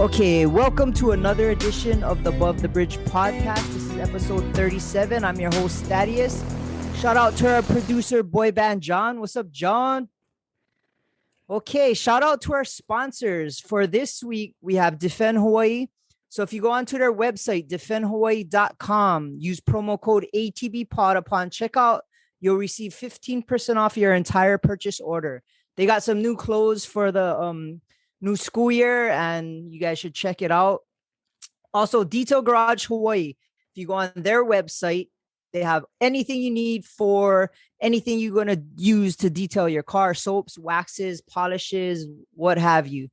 Okay, welcome to another edition of the Above the Bridge podcast. This is episode 37. I'm your host, Thaddeus. Shout out to our producer, boy band John. What's up, John? Okay, shout out to our sponsors. For this week, we have Defend Hawaii. So if you go onto their website, defendhawaii.com, use promo code ATBPOD upon checkout, you'll receive 15% off your entire purchase order. They got some new clothes for the new school year, and you guys should check it out. Also, Detail Garage Hawaii. If you go on their website, they have anything you need for anything you're going to use to detail your car: soaps, waxes, polishes, what have you.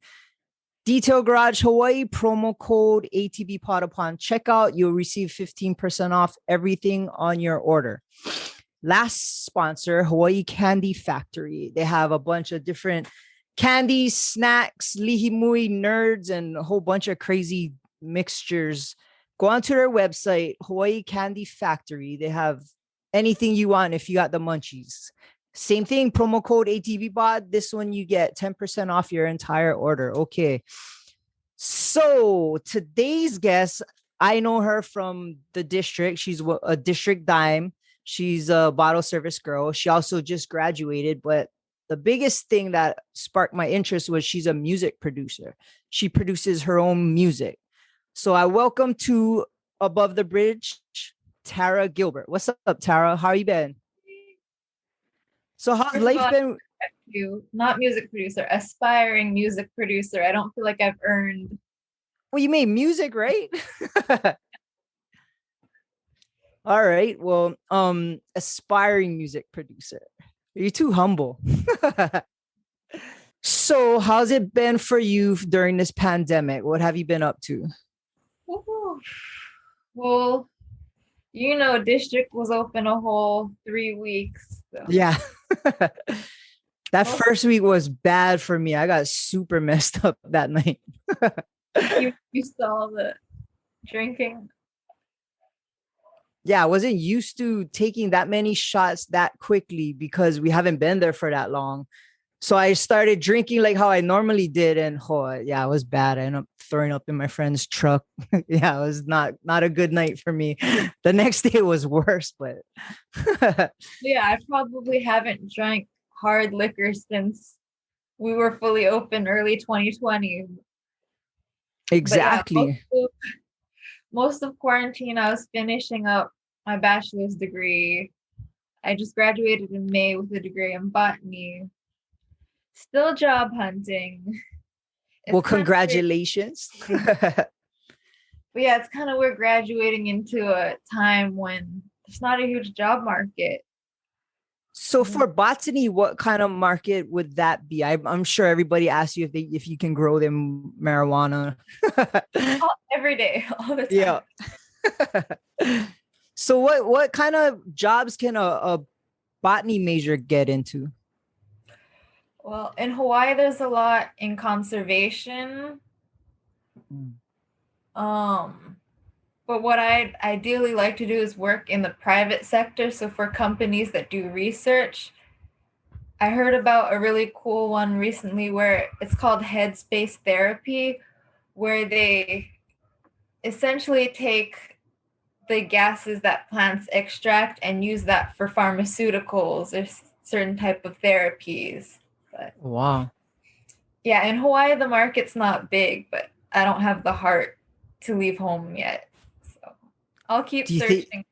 Detail Garage Hawaii, promo code ATBPOD upon checkout. You'll receive 15% off everything on your order. Last sponsor, Hawaii Candy Factory. They have a bunch of different candies, snacks, lihimui, nerds, and a whole bunch of crazy mixtures. Go onto their website, Hawaii Candy Factory. They have anything you want if you got the munchies. Same thing, promo code ATVPOD. This one you get 10% off your entire order. Okay. So today's guest, I know her from the district. She's a district dime. She's a bottle service girl. She also just graduated, but the biggest thing that sparked my interest was she's a music producer. She produces her own music. So I welcome to Above the Bridge, TARA Gilbert. What's up, TARA? How you been? So how's life been? You, not music producer, aspiring music producer. I don't feel like I've earned. Well, you made music, right? All right. Well, aspiring music producer. You're too humble. So how's it been for you during this pandemic? What have you been up to? Woo-hoo. Well, district was open a whole 3 weeks. So. Yeah. That first week was bad for me. I got super messed up that night. you saw the drinking. Yeah, I wasn't used to taking that many shots that quickly because we haven't been there for that long. So I started drinking like how I normally did. And it was bad. I ended up throwing up in my friend's truck. Yeah, it was not a good night for me. The next day was worse, but yeah, I probably haven't drank hard liquor since we were fully open early 2020. Exactly. Yeah, most of quarantine, I was finishing up my bachelor's degree. I just graduated in May with a degree in botany. Still job hunting. Well, congratulations. But yeah, it's kind of we're graduating into a time when there's not a huge job market. So for botany, what kind of market would that be? I'm sure everybody asks you if you can grow them marijuana. Every day, all the time. Yeah. So what kind of jobs can a botany major get into? Well, in Hawaii, there's a lot in conservation. But what I'd ideally like to do is work in the private sector. So for companies that do research, I heard about a really cool one recently where it's called headspace therapy, where they essentially take the gases that plants extract and use that for pharmaceuticals or certain type of therapies. But wow. Yeah, in Hawaii, the market's not big, but I don't have the heart to leave home yet. So I'll keep searching.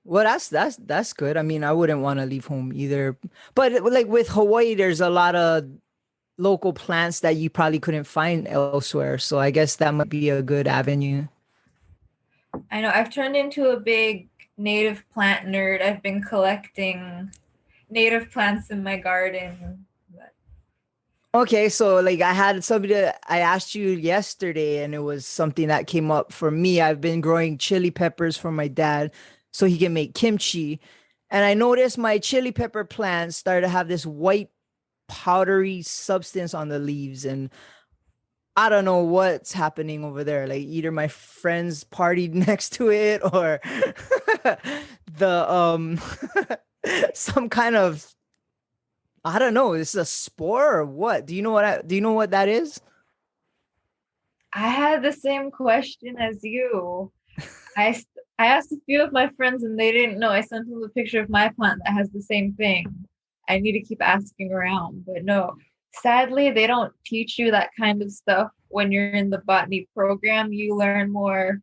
Well, that's good. I mean, I wouldn't want to leave home either. But like with Hawaii, there's a lot of local plants that you probably couldn't find elsewhere. So I guess that might be a good avenue. I know. I've turned into a big native plant nerd. I've been collecting native plants in my garden. Okay, so like I had somebody that I asked you yesterday, and it was something that came up for me. I've been growing chili peppers for my dad so he can make kimchi. And I noticed my chili pepper plants started to have this white powdery substance on the leaves. And I don't know what's happening over there. Like either my friends partied next to it or the some kind of, I don't know, is a spore or what? Do you know what that is? I had the same question as you. I asked a few of my friends and they didn't know. I sent them a picture of my plant that has the same thing. I need to keep asking around, but no. Sadly, they don't teach you that kind of stuff when you're in the botany program. You learn more,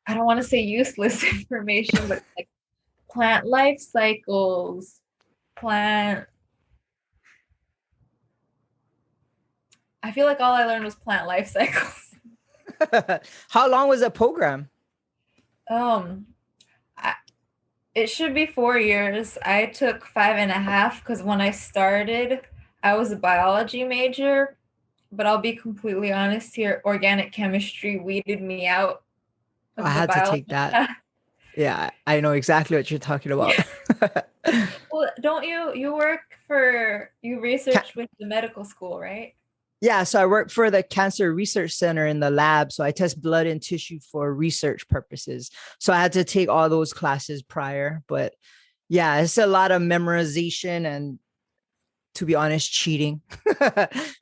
I don't want to say useless information, but like plant life cycles, plant. I feel like all I learned was plant life cycles. How long was the program? Um, it should be 4 years. I took 5.5 because when I started, I was a biology major, but I'll be completely honest here, organic chemistry weeded me out I of the had to take biology that. class. Yeah, I know exactly what you're talking about. Well, don't you Ca- research with the medical school, right? Yeah, so I work for the Cancer Research Center in the lab. So I test blood and tissue for research purposes. So I had to take all those classes prior. But yeah, it's a lot of memorization and, to be honest, cheating.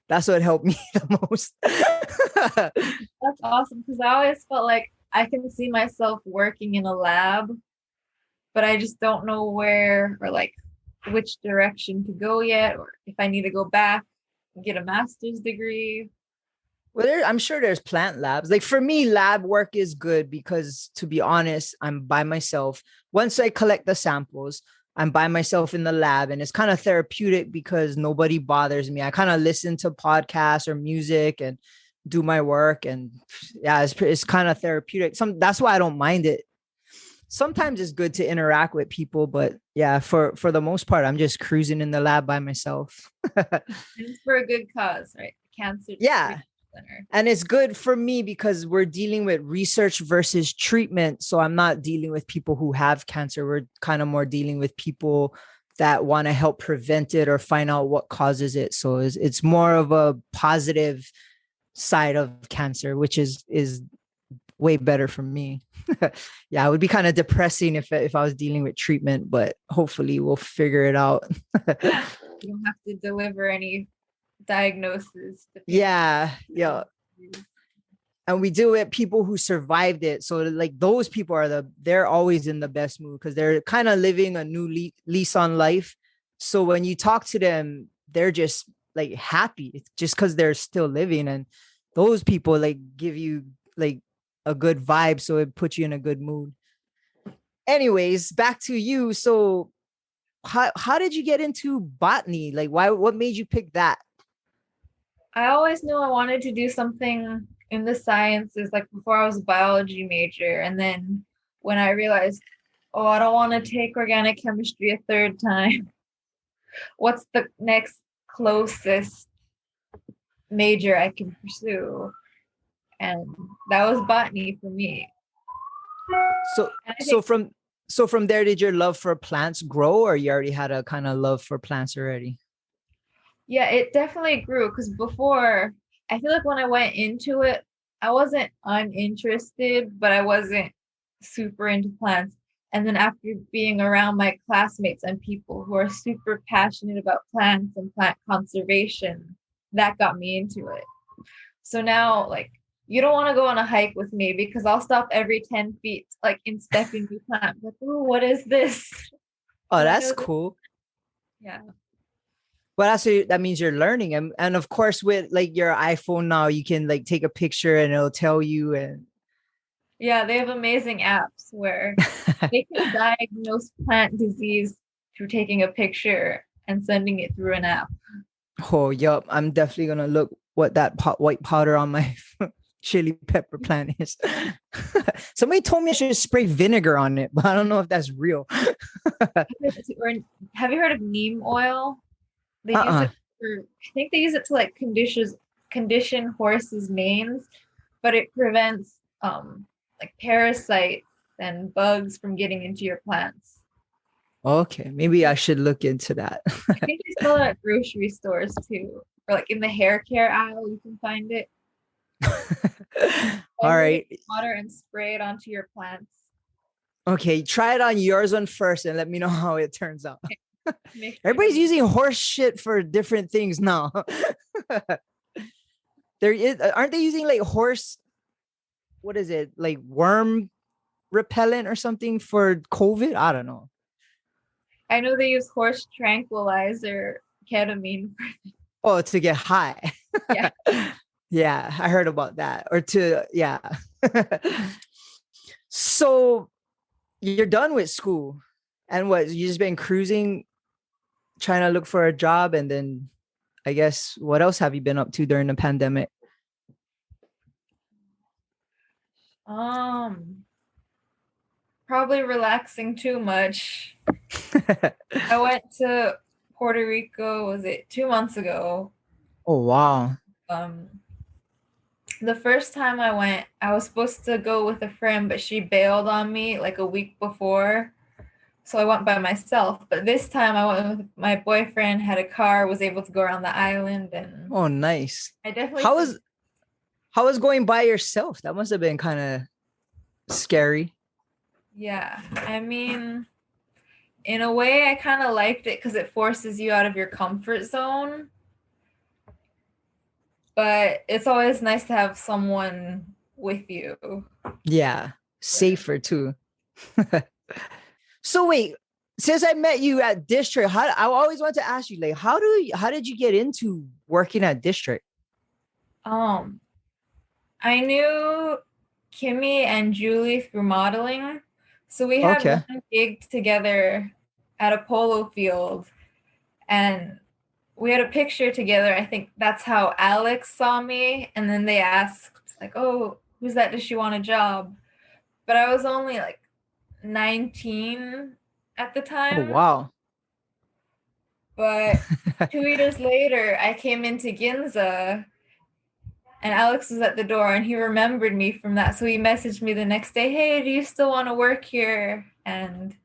That's what helped me the most. That's awesome because I always felt like I can see myself working in a lab, but I just don't know where or like which direction to go yet, or if I need to go back and get a master's degree. Well, I'm sure there's plant labs. Like for me, lab work is good because, to be honest, I'm by myself. Once I collect the samples, I'm by myself in the lab, and it's kind of therapeutic because nobody bothers me. I kind of listen to podcasts or music and do my work, and yeah, it's kind of therapeutic. That's why I don't mind it. Sometimes it's good to interact with people, but yeah, for the most part, I'm just cruising in the lab by myself. And it's for a good cause, right? Cancer Yeah. Research Center. And it's good for me because we're dealing with research versus treatment. So I'm not dealing with people who have cancer. We're kind of more dealing with people that want to help prevent it or find out what causes it. So it's more of a positive side of cancer, which is way better for me. Yeah, it would be kind of depressing if I was dealing with treatment, but hopefully we'll figure it out. You don't have to deliver any diagnosis to Yeah, yeah. patients. And we deal with people who survived it. So like those people they're always in the best mood because they're kind of living a new lease on life. So when you talk to them, they're just like happy. It's just because they're still living. And those people like give you like a good vibe. So it puts you in a good mood. Anyways, back to you. So how did you get into botany? Like what made you pick that? I always knew I wanted to do something in the sciences, like before I was a biology major. And then when I realized, oh, I don't want to take organic chemistry a third time, what's the next closest major I can pursue? And that was botany for me. So And I so think, from so from there, did your love for plants grow, or you already had a kind of love for plants already? yeah, it definitely grew because before, I feel like when I went into it, I wasn't uninterested, but I wasn't super into plants. And then after being around my classmates and people who are super passionate about plants and plant conservation, that got me into it. So now, like, you don't want to go on a hike with me because I'll stop every 10 feet, like inspecting the plant. Like, oh, what is this? Oh, Do I that's know this? cool. Yeah. Well, that means you're learning, and of course, with like your iPhone now, you can like take a picture and it'll tell you. And Yeah, they have amazing apps where they can diagnose plant disease through taking a picture and sending it through an app. oh, yup, I'm definitely gonna look what that white powder on my chili pepper plant is. Somebody told me I should spray vinegar on it, but I don't know if that's real. Or have you heard of neem oil? They use Uh-uh. it I think they use it to like condition horses' manes, but it prevents like parasites and bugs from getting into your plants. Okay, maybe I should look into that. I think they sell it at grocery stores too, or like in the hair care aisle, you can find it. All Dilute it right. in water and spray it onto your plants. Okay, try it on yours one first and let me know how it turns out. Make sure Everybody's using horse shit for different things now. there is, aren't they using like horse, what is it, like worm repellent or something for COVID? I don't know. I know they use horse tranquilizer ketamine. Oh, to get high. Yeah. Yeah, I heard about that. Or to, yeah. So you're done with school, and what, you just been cruising, trying to look for a job, and then I guess what else have you been up to during the pandemic? Probably relaxing too much. I went to Puerto Rico, was it 2 months ago? Oh, wow. Um, the first time I went, I was supposed to go with a friend, but she bailed on me like a week before. So I went by myself. But this time I went with my boyfriend, had a car, was able to go around the island, and Oh, nice. I definitely How was how was going by yourself? That must have been kind of scary. yeah. I mean, in a way I kind of liked it because it forces you out of your comfort zone. But it's always nice to have someone with you. Yeah, safer too. So wait, since I met you at District, how I always want to ask you, like, how did you get into working at District? Um, I knew Kimmy and Julie through modeling. So we had Okay. one gig together at a polo field, and we had a picture together. I think that's how Alex saw me. And then they asked, like, oh, who's that? Does she want a job? But I was only like 19 at the Oh, time. wow. But 2 years later, I came into Ginza and Alex was at the door and he remembered me from that. So he messaged me the next day, hey, do you still want to work here? And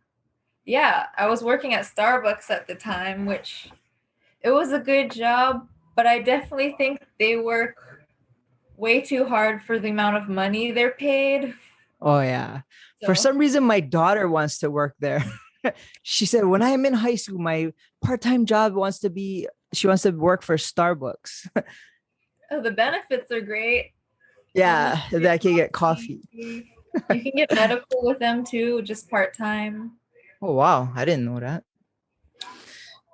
yeah, I was working at Starbucks at the time, which it was a good job, but I definitely think they work way too hard for the amount of money they're paid. Oh, yeah. For So, some reason, my daughter wants to work there. She said, when I am in high school, my part-time job she wants to work for Starbucks. oh, the benefits are great. Yeah, that I can get coffee. You can get medical with them too, just part-time. Oh, wow. I didn't know that.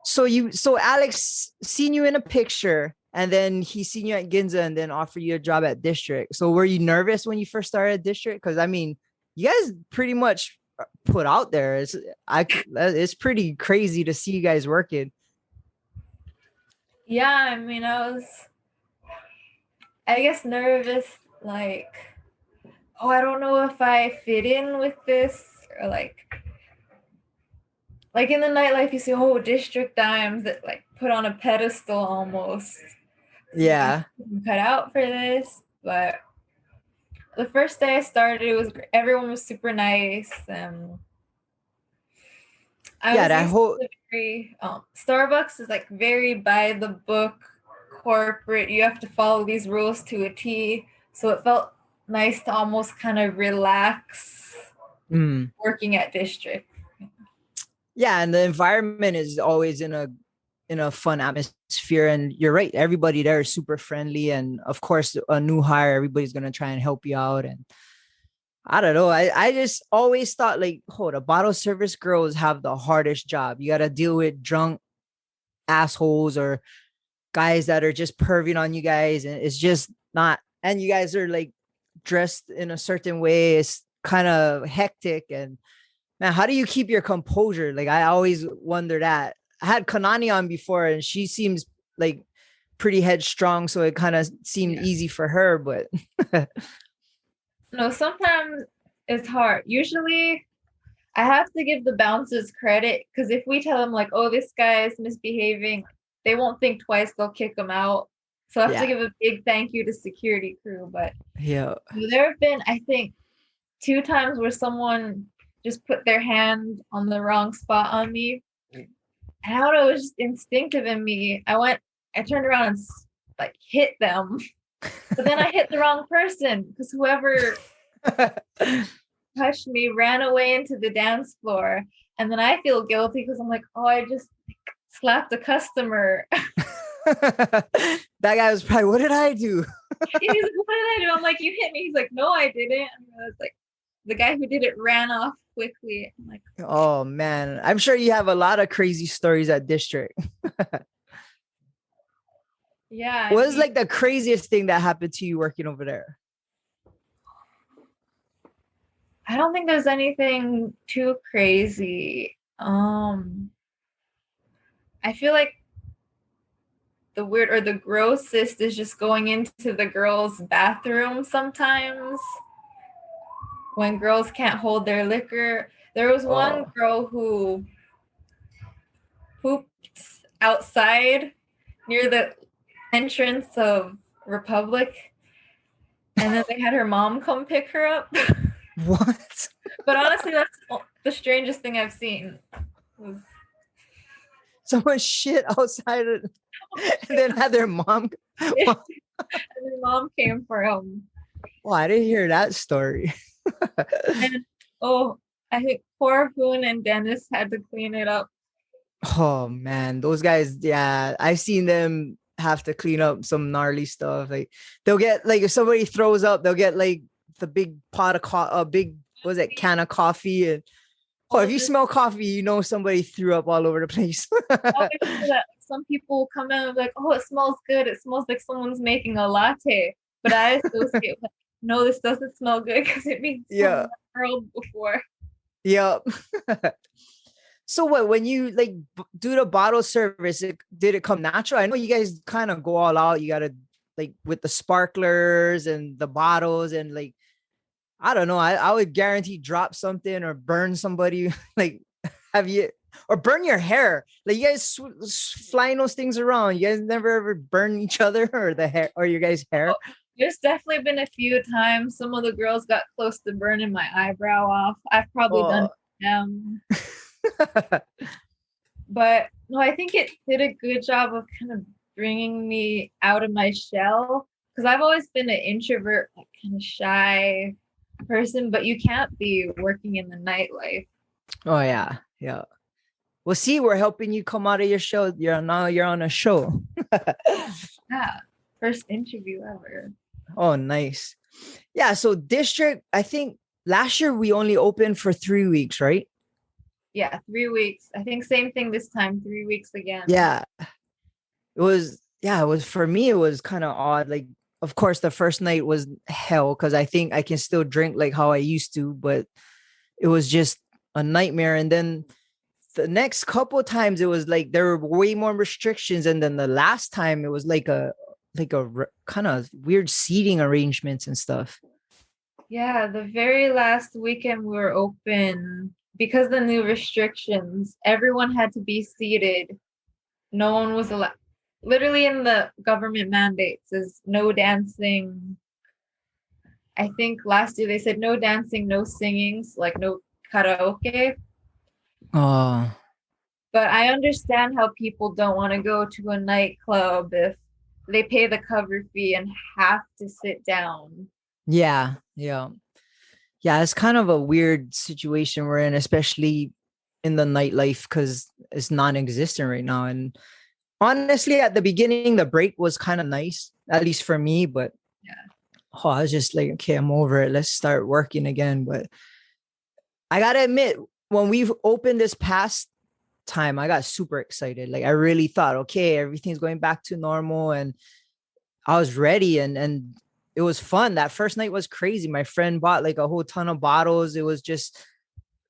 So Alex seen you in a picture, and then he seen you at Ginza and then offered you a job at District. So were you nervous when you first started at District? Because I mean, you guys pretty much put out there. It's pretty crazy to see you guys working. Yeah, I mean, I guess, nervous, oh, I don't know if I fit in with this, or like in the nightlife, you see whole district dimes that like put on a pedestal almost. Yeah. I'm cut out for this, but the first day I started, everyone was super nice, and I Yeah, was that used whole to very Starbucks is like very by the book corporate. You have to follow these rules to a T. So it felt nice to almost kind of relax working at District. yeah, and the environment is always in a fun atmosphere. And you're right, everybody there is super friendly. And of course, a new hire, everybody's gonna try and help you out. And I don't know. I just always thought like, the bottle service girls have the hardest job. You got to deal with drunk assholes or guys that are just perving on you guys. And it's just not, and you guys are like dressed in a certain way. It's kind of hectic. And man, how do you keep your composure? Like, I always wonder that. I had Kanani on before and she seems like pretty headstrong. So it kind of seemed easy for her, but No, sometimes it's hard. Usually I have to give the bouncers credit because if we tell them like, oh, this guy is misbehaving, they won't think twice, they'll kick him out. So I have to give a big thank you to security crew. But yeah, there have been, I think, 2 times where someone just put their hand on the wrong spot on me. And I don't know, it was just instinctive in me. I turned around and like hit them. But then I hit the wrong person because whoever touched me ran away into the dance floor. And then I feel guilty because I'm like, oh, I just slapped a customer. That guy was probably, what did I do? He's like, what did I do? I'm like, you hit me. He's like, no, I didn't. And I was like, the guy who did it ran off quickly. I'm like, Oh man, I'm sure you have a lot of crazy stories at district. yeah. What is like the craziest thing that happened to you working over there? I don't think there's anything too crazy. I feel like the weird or the grossest is just going into the girls' bathroom sometimes when girls can't hold their liquor. There was one girl who pooped outside near the entrance of Republic, and then they had her mom come pick her up. What? But honestly, that's the strangest thing I've seen. Was Someone shit outside and then had their mom. and their mom came for him. Oh, I didn't hear that story. And I think poor Hoon and Dennis had to clean it up. Oh man, those guys, yeah, I've seen them have to clean up some gnarly stuff. Like they'll get like if somebody throws up, they'll get like the big pot of what was it, can of coffee, and if you smell coffee, you know somebody threw up all over the place. Some people come in and like, oh, it smells good. It smells like someone's making a latte. But I associate with, no, this doesn't smell good because it means someone curled before. Yep. So what, when you like do the bottle service, did it come natural? I know you guys kind of go all out. You got to like with the sparklers and the bottles and like, I don't know. I would guarantee drop something or burn somebody. Like, have you, or burn your hair? Like you guys flying those things around. You guys never ever burn each other or the hair or your guys' hair? Oh, there's definitely been a few times. Some of the girls got close to burning my eyebrow off. I've probably done them. But no, I think it did a good job of kind of bringing me out of my shell because I've always been an introvert, like kind of shy person, but you can't be working in the nightlife. Oh yeah. Well, see, we're helping you come out of your show. You're on a show. Yeah, first interview ever. Oh, nice. Yeah, so district, I think last year we only opened for 3 weeks, right? Yeah, 3 weeks. I think same thing this time, 3 weeks again. Yeah. It was for me, it was kind of odd. Like, of course, the first night was hell because I think I can still drink like how I used to, but it was just a nightmare. And then the next couple of times it was like there were way more restrictions. And then the last time it was like a kind of weird seating arrangements and stuff. Yeah, the very last weekend we were open, because of the new restrictions, everyone had to be seated. No one was allowed. Literally in the government mandates is no dancing. I think last year they said no dancing, no singings, like no karaoke. Oh. But I understand how people don't want to go to a nightclub if they pay the cover fee and have to sit down. Yeah. It's kind of a weird situation we're in, especially in the nightlife because it's non-existent right now. And honestly, at the beginning, the break was kind of nice, at least for me. But I was just like, okay, I'm over it. Let's start working again. But I gotta admit, when we've opened this past time, I got super excited. Like I really thought, okay, everything's going back to normal, and I was ready. And it was fun. That first night was crazy. My friend bought like a whole ton of bottles. It was just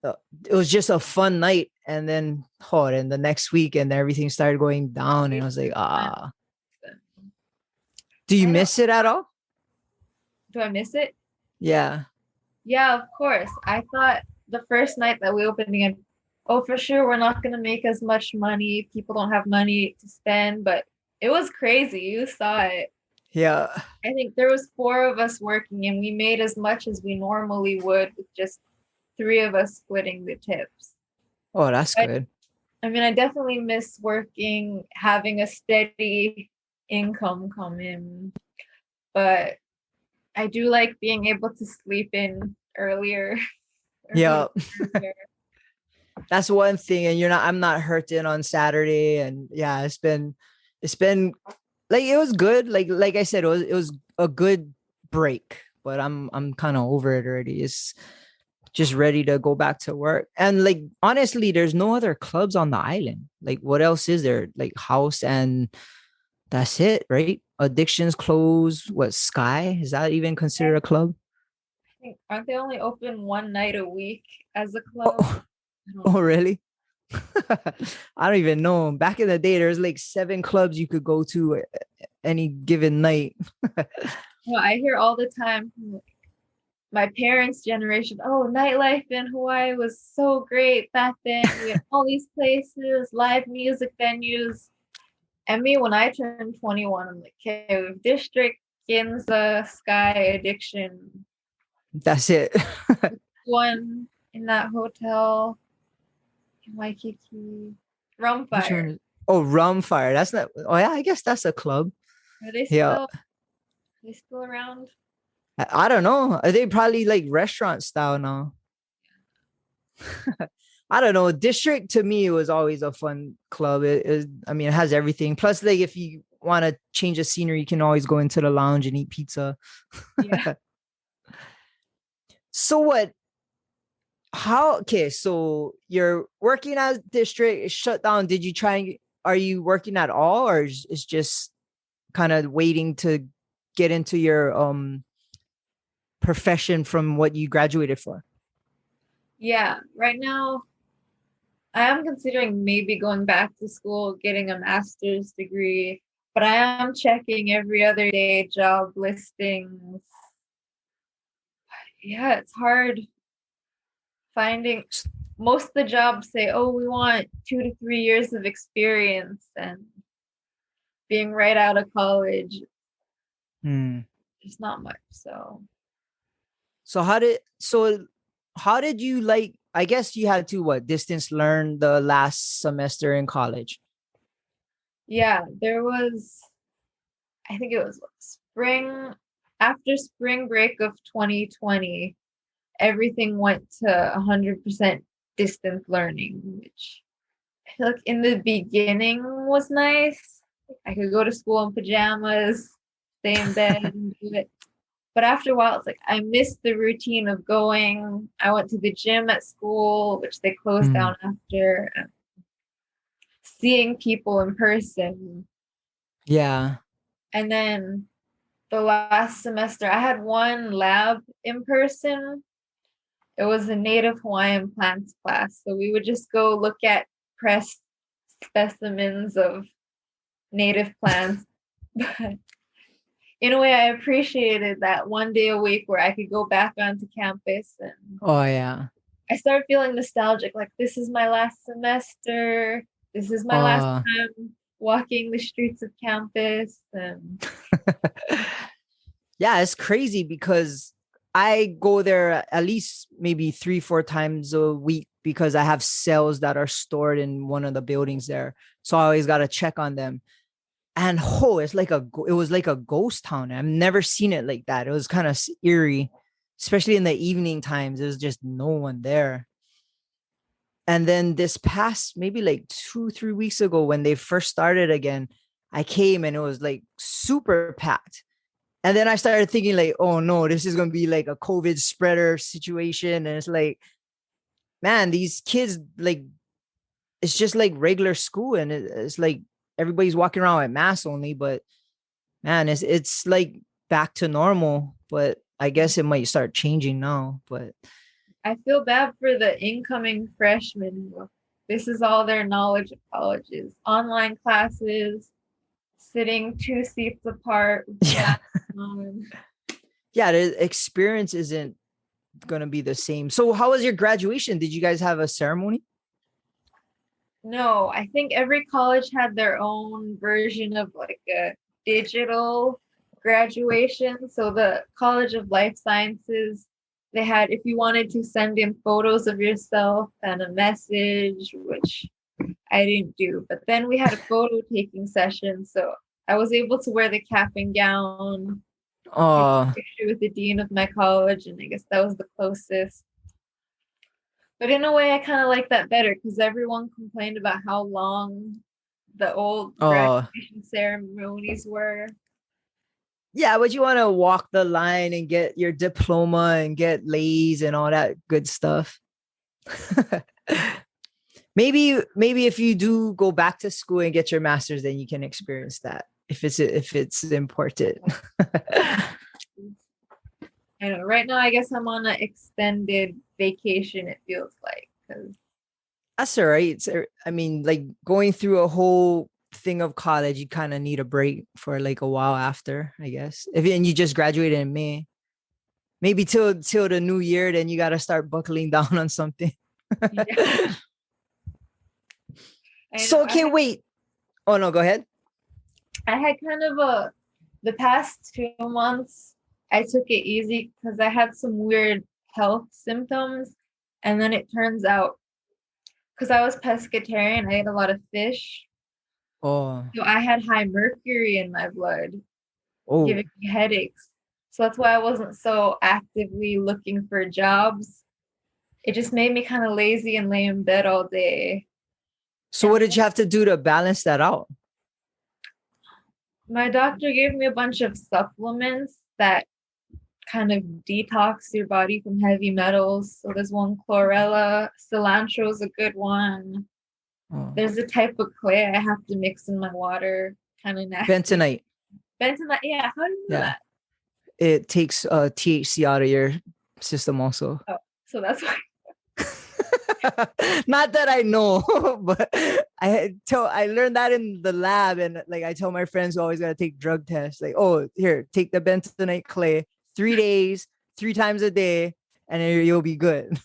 a fun night. And then and the next week and everything started going down. And I was like, do you miss it at all? Do I miss it? Yeah. Yeah, of course. I thought the first night that we opened again, for sure, we're not going to make as much money. People don't have money to spend, but it was crazy. You saw it. Yeah. I think there was 4 of us working and we made as much as we normally would with just 3 of us splitting the tips. Oh, that's good. I mean, I definitely miss working, having a steady income come in, but I do like being able to sleep in earlier. Yeah. That's one thing. And I'm not hurting on Saturday. And yeah, it's been it's been like it was good. Like I said, it was a good break, but I'm kind of over it already. It's just ready to go back to work. And like honestly, there's no other clubs on the island. Like what else is there? Like house and that's it, right? Addictions closed. What Sky? Is that even considered a club? I think aren't they only open one night a week as a club? Oh, I don't oh know. really? I don't even know. Back in the day, there's like 7 clubs you could go to any given night. No, I hear all the time from my parents' generation, oh, nightlife in Hawaii was so great back then. We had all these places, live music venues. And me, when I turned 21, I'm like, okay, we have District, Ginza, Sky, Addiction, That's it. one in that hotel in Waikiki, Which one Rumfire. is? Oh, Rumfire. That's not. Oh yeah, I guess that's a club. Are they Yeah, still around? I don't know. Are they probably like restaurant style now? I don't know. District to me was always a fun club. I mean, it has everything. Plus, like if you want to change the scenery, you can always go into the lounge and eat pizza. Yeah. So what? How? Okay, so you're working at District. It's shut down. Did you try and? Are you working at all, or is just kind of waiting to get into your profession from what you graduated for? Yeah. Right now, I am considering maybe going back to school, getting a master's degree, but I am checking every other day job listings. Yeah, it's hard finding. Most of the jobs say, oh, we want 2 to 3 years of experience, and being right out of college, Hmm. there's not much. So, So how did you like I guess you had to what distance learn the last semester in college? yeah, there was, I think it was spring, after spring break of 2020, everything went to 100% distance learning, which I feel like in the beginning was nice. I could go to school in pajamas, stay in bed and do it. But after a while, it's like I missed the routine of going. I went to the gym at school, which they closed Hmm. down after, seeing people in person. Yeah. And then the last semester, I had one lab in person. It was a native Hawaiian plants class. So we would just go look at pressed specimens of native plants. But in a way, I appreciated that one day a week where I could go back onto campus, and Oh yeah. I started feeling nostalgic. Like, this is my last semester. This is my last Oh. time walking the streets of campus. And Yeah, it's crazy because I go there at least maybe 3, 4 times a week because I have cells that are stored in one of the buildings there. So I always got to check on them. And oh, it was like a ghost town. I've never seen it like that. It was kind of eerie, especially in the evening times. There's just no one there. And then this past maybe like 2, 3 weeks ago, when they first started again, I came and it was like super packed. And then I started thinking like, oh no, this is gonna be like a COVID spreader situation. And it's like, man, these kids like it's just like regular school, and it's like everybody's walking around with masks only, but man, it's like back to normal. But I guess it might start changing now. But I feel bad for the incoming freshmen. This is all their knowledge of colleges. Online classes, sitting 2 seats apart with yeah, masks on. yeah, the experience isn't gonna be the same. So how was your graduation? Did you guys have a ceremony? No, I think every college had their own version of like a digital graduation. So the College of Life Sciences, they had, if you wanted to send in photos of yourself and a message, which I didn't do. But then we had a photo taking session. So I was able to wear the cap and gown, take a Oh, picture with the dean of my college, and I guess that was the closest. But in a way, I kind of like that better because everyone complained about how long the old Oh, graduation ceremonies were. yeah, but you want to walk the line and get your diploma and get lays and all that good stuff. Maybe if you do go back to school and get your master's, then you can experience that if it's important. I know. Right now, I guess I'm on an extended vacation. It feels like because That's all right. I mean, like going through a whole thing of college, you kind of need a break for like a while after, I guess. If and you just graduated in May, maybe till the new year, then you got to start buckling down on something. yeah, I know. So okay, wait. Oh no, go ahead. I had kind of the past 2 months. I took it easy because I had some weird health symptoms, and then it turns out because I was pescatarian, I ate a lot of fish, Oh, so I had high mercury in my blood, oh. giving me headaches. So that's why I wasn't so actively looking for jobs. It just made me kind of lazy and lay in bed all day. So And what did you have to do to balance that out? my doctor gave me a bunch of supplements that kind of detox your body from heavy metals. So there's one chlorella, cilantro is a good one. Oh. There's a type of clay I have to mix in my water, kind of nasty. Bentonite. Bentonite, yeah. How do you know that? It takes THC out of your system also. Oh, so that's why. Not that I know, but I learned that in the lab, and like I tell my friends who always gotta take drug tests, like, oh, here, take the bentonite clay, 3 days, 3 times a day, and you'll be good.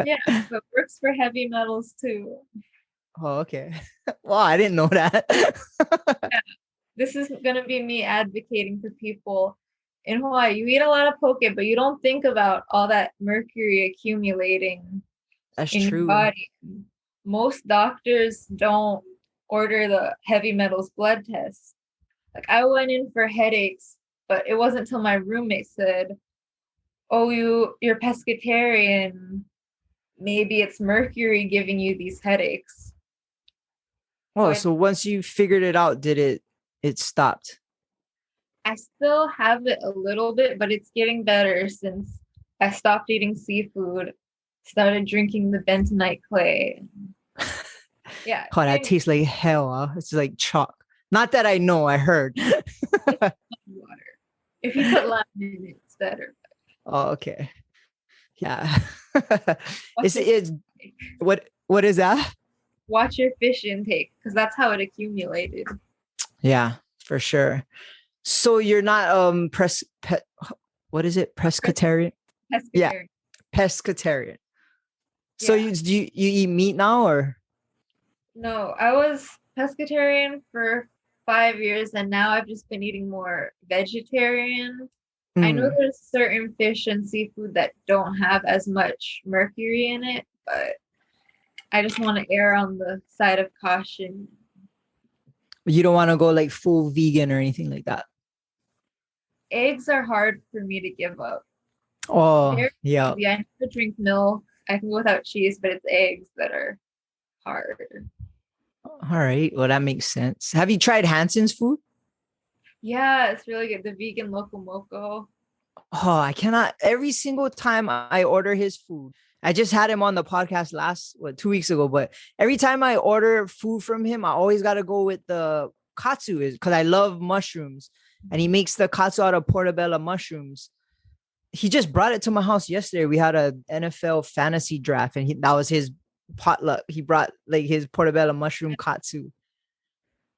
Yeah, so it works for heavy metals too. Oh, okay. Well, I didn't know that. Yeah. This is gonna be me advocating for people in Hawaii. You eat a lot of poke, but you don't think about all that mercury accumulating That's in your true. body. Most doctors don't order the heavy metals blood test. Like I went in for headaches, but it wasn't until my roommate said, "Oh, you're pescatarian. Maybe it's mercury giving you these headaches." Oh, so once you figured it out, did it stopped? I still have it a little bit, but it's getting better since I stopped eating seafood, started drinking the bentonite clay. Yeah. Oh, that tastes like hell. Huh? It's like chalk. Not that I know, I heard. Water. If you put lime in it, it's better. Oh, okay. Yeah. It's what is that? Watch your fish intake because that's how it accumulated. Yeah, for sure. So you're not what is it? Pescatarian? Pescatarian. Yeah. Pescatarian. So Yeah. you eat meat now or? No, I was pescatarian for 5 years and now I've just been eating more vegetarian. I know there's certain fish and seafood that don't have as much mercury in it, but I just want to err on the side of caution. You don't want to go like full vegan or anything like that. Eggs are hard for me to give up. Oh, They're yeah. easy. I never drink milk. I can go without cheese, but it's eggs that are hard. All right. Well, that makes sense. Have you tried Hanson's food? Yeah, it's really good. The vegan loco moco. Oh, I cannot. Every single time I order his food, I just had him on the podcast 2 weeks ago, but every time I order food from him, I always got to go with the katsu because I love mushrooms and he makes the katsu out of portobello mushrooms. He just brought it to my house yesterday. We had a NFL fantasy draft and that was his potluck. He brought like his portobello mushroom katsu.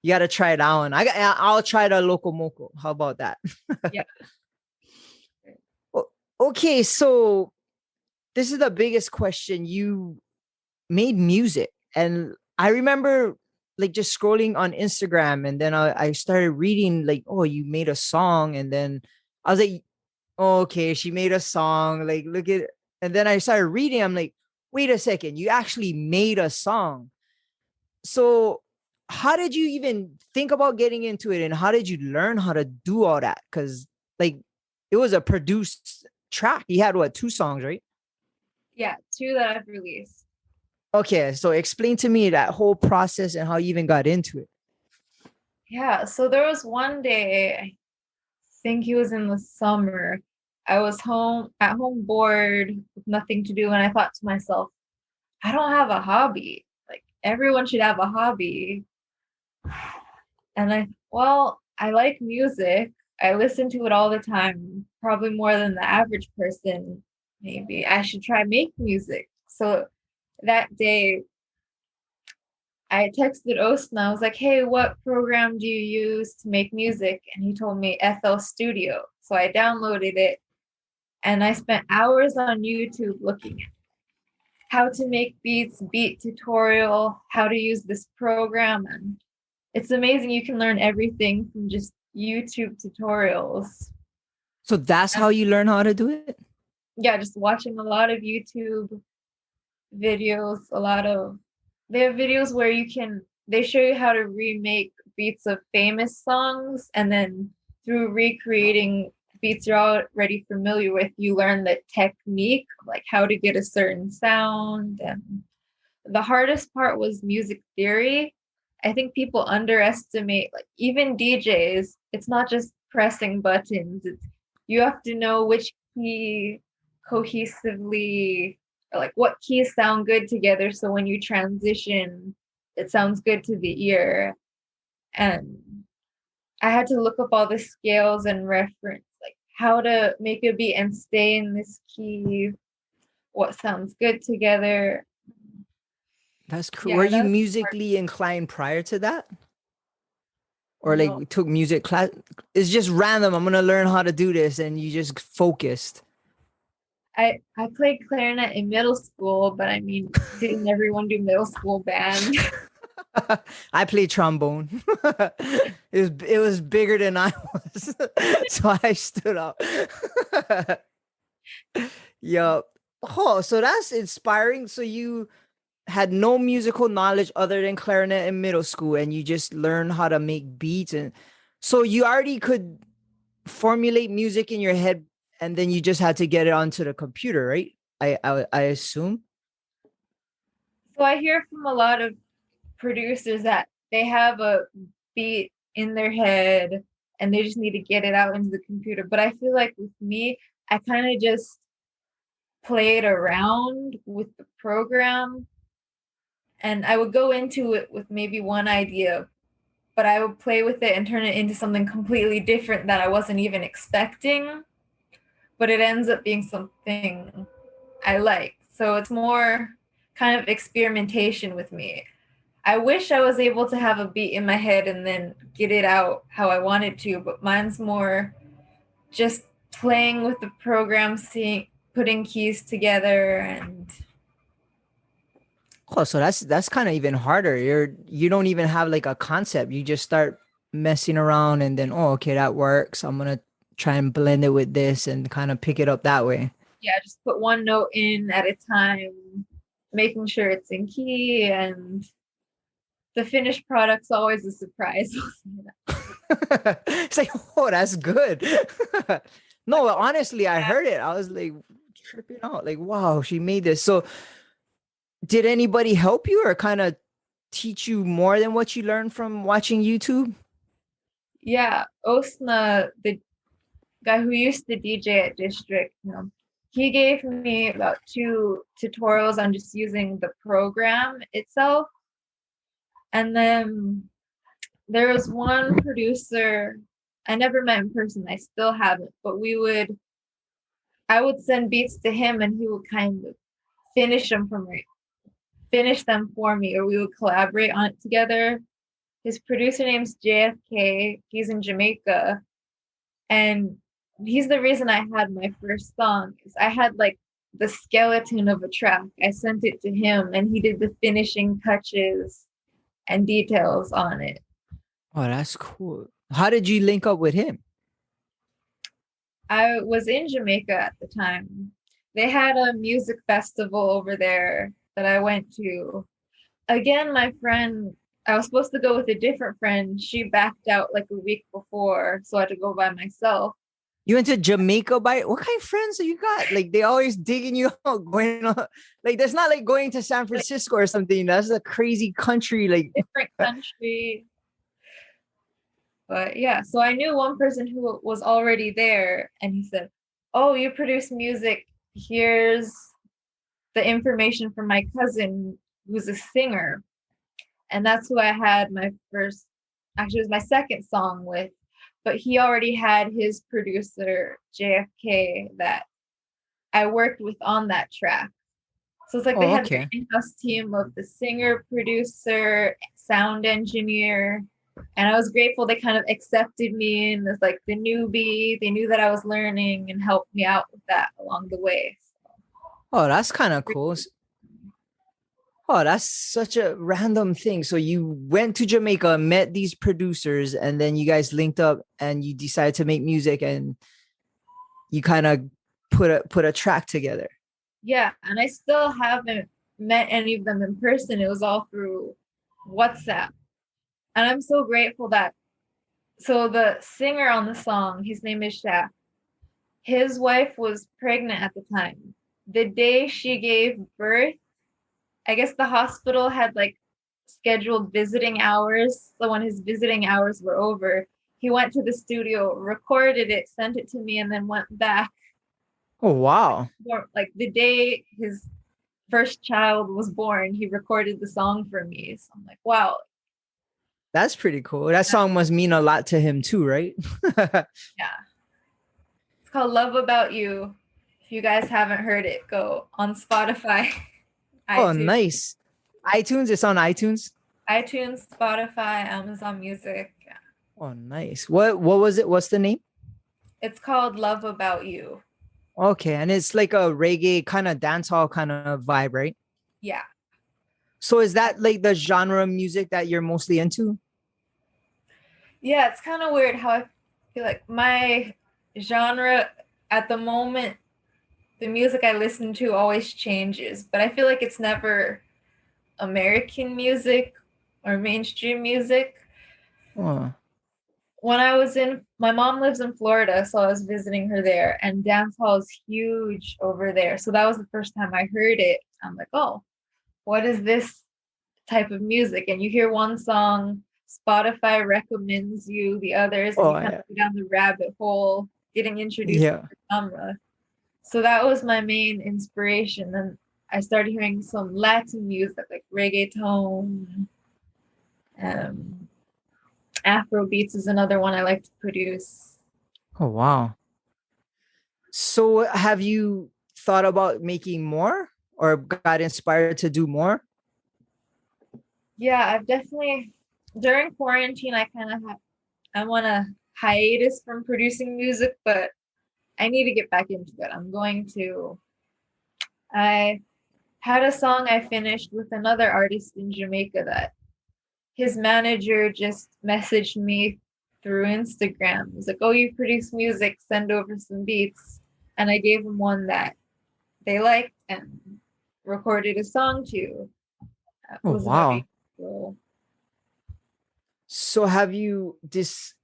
You got to try it out. And I'll try the loco moco. How about that? Yeah. Okay, so this is the biggest question. You made music, and I remember like just scrolling on Instagram, and then I started reading like, oh, you made a song, and then I was like, oh, okay, she made a song. Like, look at, and then I started reading. I'm like, wait a second, you actually made a song. So, how did you even think about getting into it, and how did you learn how to do all that? Because like, it was a produced track. You had what, 2 songs, right? Yeah, 2 that I've released. Okay, so explain to me that whole process and how you even got into it. Yeah, so there was one day, I think it was in the summer. I was at home bored with nothing to do, and I thought to myself, I don't have a hobby. Like everyone should have a hobby. And I like music. I listen to it all the time, probably more than the average person. Maybe I should try make music. So that day I texted Osna. I was like, hey, what program do you use to make music? And he told me FL Studio. So I downloaded it and I spent hours on YouTube looking at how to make beats, beat tutorial, how to use this program. And it's amazing. You can learn everything from just YouTube tutorials. So that's how And you learn how to do it? yeah, just watching a lot of YouTube videos, they have videos where they show you how to remake beats of famous songs, and then through recreating beats you're already familiar with, you learn the technique, like how to get a certain sound. And the hardest part was music theory. I think people underestimate, like even DJs, it's not just pressing buttons. You have to know which key cohesively, or like what keys sound good together. So when you transition, it sounds good to the ear. And I had to look up all the scales and reference, like how to make a beat and stay in this key, what sounds good together. That's cool. Were Yeah, you that's hard. musically inclined prior to that? Or like No. we took music class? It's just random. I'm gonna learn how to do this, and you just focused. I played clarinet in middle school, but I mean, didn't everyone do middle school band? I played trombone. It was bigger than I was, so I stood up. Yup. Oh, so that's inspiring. So you had no musical knowledge other than clarinet in middle school, and you just learned how to make beats, and so you already could formulate music in your head, and then you just had to get it onto the computer, right? I assume. So I hear from a lot of producers that they have a beat in their head and they just need to get it out into the computer. But I feel like with me, I kind of just played around with the program, and I would go into it with maybe one idea, but I would play with it and turn it into something completely different that I wasn't even expecting. But it ends up being something I like. So it's more kind of experimentation with me. I wish I was able to have a beat in my head and then get it out how I wanted to, but mine's more just playing with the program, seeing, putting keys together, and Oh, so that's kind of even harder. You don't even have like a concept. You just start messing around, and then, oh, okay, that works. I'm gonna try and blend it with this and kind of pick it up that way. yeah, just put one note in at a time, making sure it's in key, and the finished product's always a surprise. It's like, oh, that's good. No, honestly, I heard it. I was like tripping out. Like, wow, she made this. So, did anybody help you or kind of teach you more than what you learned from watching YouTube? Yeah, Osna, the guy who used to DJ at District, he gave me about 2 tutorials on just using the program itself. And then there was one producer I never met in person. I still haven't, but I would send beats to him and he would kind of finish them for me, or we would collaborate on it together. His producer name's JFK. He's in Jamaica, and he's the reason I had my first song. Is I had like the skeleton of a track. I sent it to him, and he did the finishing touches and details on it. Oh, that's cool. How did you link up with him? I was in Jamaica at the time. They had a music festival over there that I went to. Again, my friend, I was supposed to go with a different friend. She backed out like a week before, so I had to go by myself. You went to Jamaica by what kind of friends do you got? Like they always digging you out, going on. Like that's not like going to San Francisco or something. That's a crazy country. Like Different country. But yeah, so I knew one person who was already there, and he said, "Oh, you produce music. Here's the information from my cousin who's a singer." And that's who I had my first, actually, it was my second song with. But he already had his producer, JFK, that I worked with on that track. So it's like they Oh, had their okay. in-house team of the singer, producer, sound engineer. And I was grateful they kind of accepted me in as like the newbie. They knew that I was learning and helped me out with that along the way. Oh, that's kind of cool. Oh, that's such a random thing. So you went to Jamaica, met these producers, and then you guys linked up and you decided to make music and you kind of put a track together. Yeah, and I still haven't met any of them in person. It was all through WhatsApp. And I'm so grateful that so the singer on the song, his name is Shaq. His wife was pregnant at the time. The day she gave birth, I guess the hospital had like scheduled visiting hours. So when his visiting hours were over, he went to the studio, recorded it, sent it to me, and then went back. Oh, wow. Like the day his first child was born, he recorded the song for me. So I'm like, wow. That's pretty cool. That song must mean a lot to him too, right? Yeah. It's called Love About You. If you guys haven't heard it, go on Spotify, Oh, iTunes, nice. iTunes, it's on iTunes. Spotify, Amazon Music. Yeah. Oh, nice. What was it? What's the name? It's called Love About You. Okay, and it's like a reggae kind of dancehall kind of vibe, right? Yeah. So is that like the genre of music that you're mostly into? Yeah, it's kind of weird how I feel like my genre at the moment, the music I listen to always changes, but I feel like it's never American music or mainstream music. Oh, When I was in, my mom lives in Florida, so I was visiting her there, and dancehall is huge over there. So that was the first time I heard it. I'm like, oh, what is this type of music? And you hear one song, Spotify recommends you the others, and you oh, kind yeah. of go down the rabbit hole, getting introduced to Yeah. the genre. So that was my main inspiration. And I started hearing some Latin music like reggaeton. Um, Afro beats is another one I like to produce. Oh, wow. So have you thought about making more or got inspired to do more? Yeah, I've definitely during quarantine I kind of I'm on a hiatus from producing music, but I need to get back into it. I had a song I finished with another artist in Jamaica that his manager just messaged me through Instagram. He's like, "Oh, you produce music, send over some beats." And I gave him one that they liked and recorded a song to. It Oh, was very wow. cool. So have you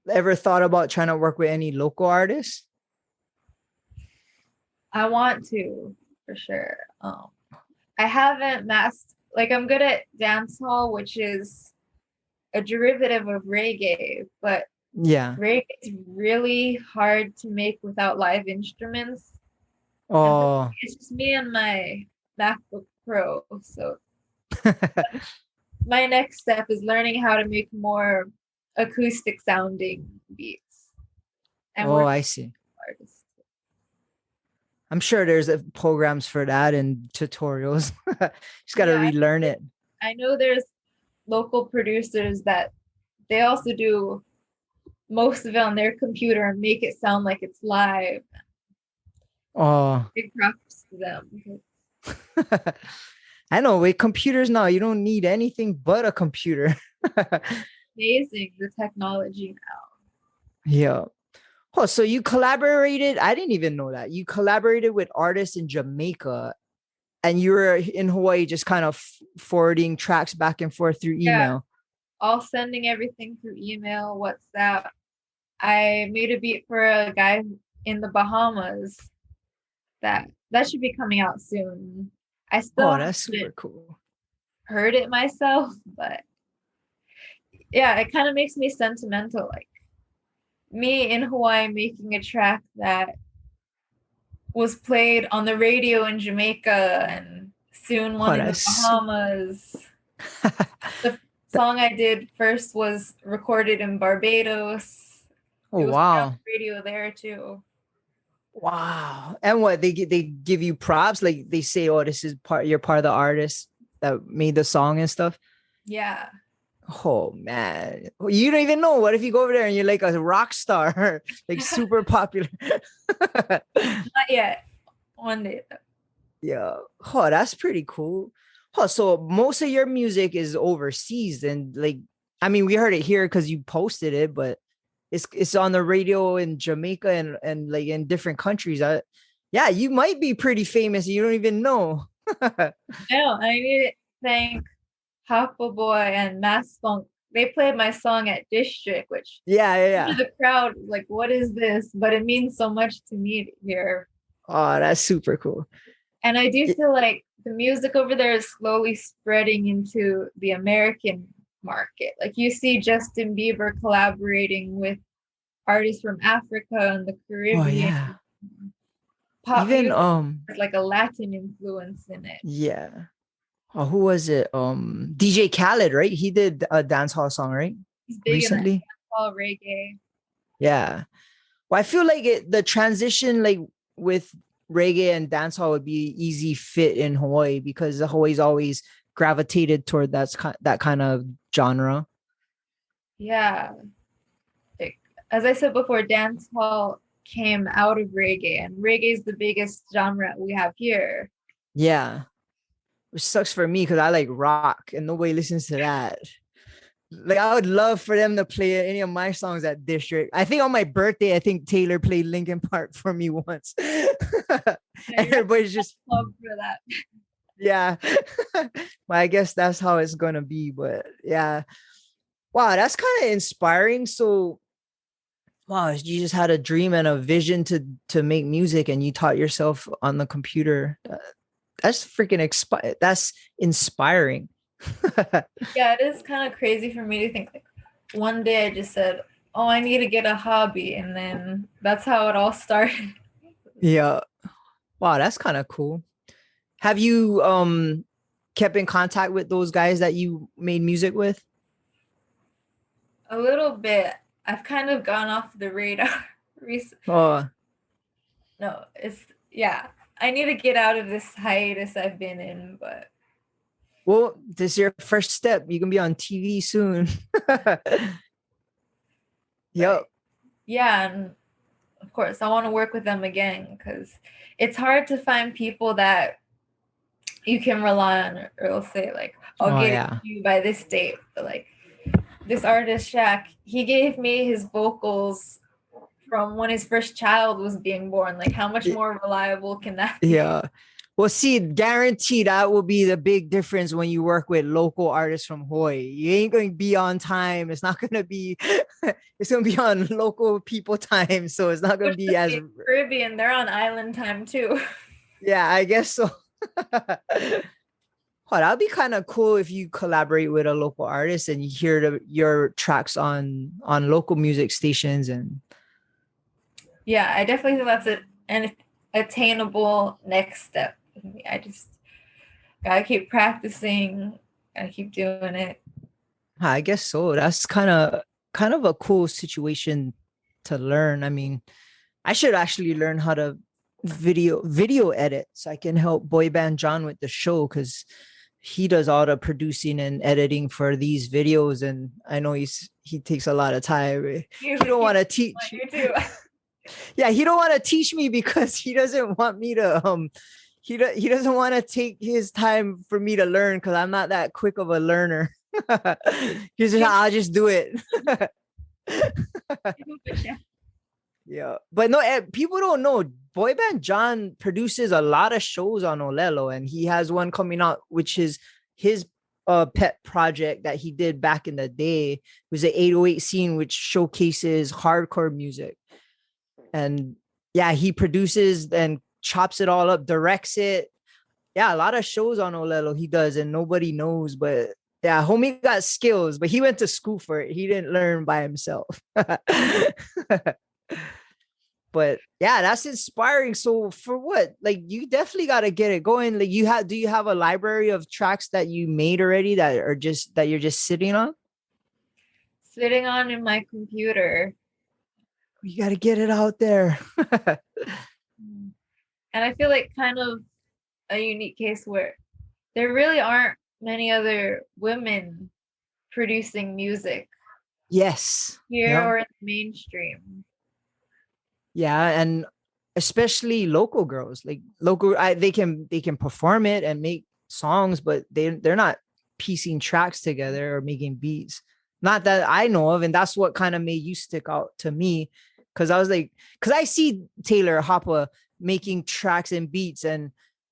ever thought about trying to work with any local artists? I want to for sure. I haven't mastered like I'm good at dancehall, which is a derivative of reggae, but Yeah. reggae is really hard to make without live instruments. And for me, Oh, it's just me and my MacBook Pro. So my next step is learning how to make more acoustic sounding beats and oh, work I with see. artists. I'm sure there's programs for that and tutorials. Just got to Yeah, relearn it. I know there's local producers that they also do most of it on their computer and make it sound like it's live. Oh, Big props to them. I know with computers now, you don't need anything but a computer. Amazing the technology now. Yeah. Oh, so you collaborated? I didn't even know that. You collaborated with artists in Jamaica and you were in Hawaii just kind of forwarding tracks back and forth through Yeah, email. all sending everything through email, WhatsApp. I made a beat for a guy in the Bahamas that should be coming out soon. I still Oh, that's haven't super cool. heard it myself, but yeah, it kind of makes me sentimental. Like me in Hawaii making a track that was played on the radio in Jamaica and soon one Oh, in the that's Bahamas. The song I did first was recorded in Barbados. oh It was put on wow. the radio there too. Wow. And what they give you props? Like they say, oh, this is you're part of the artist that made the song and stuff. Yeah. Oh man. You don't even know. What if you go over there and you're like a rock star, like super popular? Not yet. One day though. Yeah. Oh, that's pretty cool. Oh, so most of your music is overseas and like I mean we heard it here because you posted it, but it's on the radio in Jamaica and like in different countries. Yeah, you might be pretty famous. You don't even know. No, I need to thank Papa Boy and Mass Funk. They played my song at District, which Yeah, yeah, yeah. the crowd was like, what is this? But it means so much to me to hear. Oh, that's super cool. And I do feel like the music over there is slowly spreading into the American market. Like you see Justin Bieber collaborating with artists from Africa and the Oh Caribbean. yeah. Pop Even music has like a Latin influence in it. yeah. Oh, who was it? DJ Khaled, right? He did a dancehall song, right? He's big in that Recently. dancehall reggae. Yeah. Well, I feel like the transition like with reggae and dancehall would be easy fit in Hawaii because Hawaii's always gravitated toward that kind of genre. Yeah. Like, as I said before, dancehall came out of reggae, and reggae is the biggest genre we have here. Yeah. Which sucks for me because I like rock and nobody listens to that. Like I would love for them to play any of my songs at District. I think on my birthday, I think Taylor played Linkin Park for me once. And everybody's just love for that. yeah. Well, I guess that's how it's gonna be. But yeah. Wow, that's kind of inspiring. So wow, you just had a dream and a vision to make music and you taught yourself on the computer. That's freaking that's inspiring. Yeah, it is kind of crazy for me to think like one day I just said, oh, I need to get a hobby, and then that's how it all started. Yeah. Wow, that's kind of cool. Have you kept in contact with those guys that you made music with? A little bit. I've kind of gone off the radar recently. Oh, No, it's yeah. I need to get out of this hiatus I've been in, but well, this is your first step. You can be on TV soon. Yep. yeah, and of course I want to work with them again because it's hard to find people that you can rely on, or it'll say like, I'll Oh get it yeah. to you by this date. But like this artist Shaq, he gave me his vocals from when his first child was being born. Like how much more reliable can that be? Yeah. Well, see, guarantee that will be the big difference when you work with local artists from Hawaii. You ain't going to be on time. It's not going to be, it's going to be on local people time. So it's not going to be as Caribbean. They're on island time too. Yeah, I guess so. Oh, that'd be kind of cool if you collaborate with a local artist and you hear your tracks on local music stations and yeah, I definitely think that's an attainable next step. I just gotta keep practicing, gotta keep doing it. I guess so. That's kind of a cool situation to learn. I mean, I should actually learn how to video edit so I can help Boy Band John with the show because he does all the producing and editing for these videos, and I know he takes a lot of time. He don't want to teach. Yeah, he don't want to teach me because he doesn't want me to he doesn't want to take his time for me to learn because I'm not that quick of a learner. He's just I'll just do it. Yeah, but no, people don't know. Boy Band John produces a lot of shows on Olelo, and he has one coming out, which is his pet project that he did back in the day. It was the 808 scene, which showcases hardcore music. And yeah, he produces and chops it all up, directs it. Yeah, a lot of shows on Olelo he does, and nobody knows, but Yeah, homie got skills, but he went to school for it. He didn't learn by himself. But yeah, that's inspiring. So for what? Like you definitely got to get it going. Like do you have a library of tracks that you made already that are just that you're just sitting on? Sitting on in my computer. You got to get it out there. Mm. And I feel like kind of a unique case where there really aren't many other women producing music Yes. here Yeah. or in the mainstream. Yeah, and especially local girls, like they can perform it and make songs, but they're not piecing tracks together or making beats. Not that I know of, and that's what kind of made you stick out to me, because I was like, because I see Taylor Hoppa making tracks and beats, and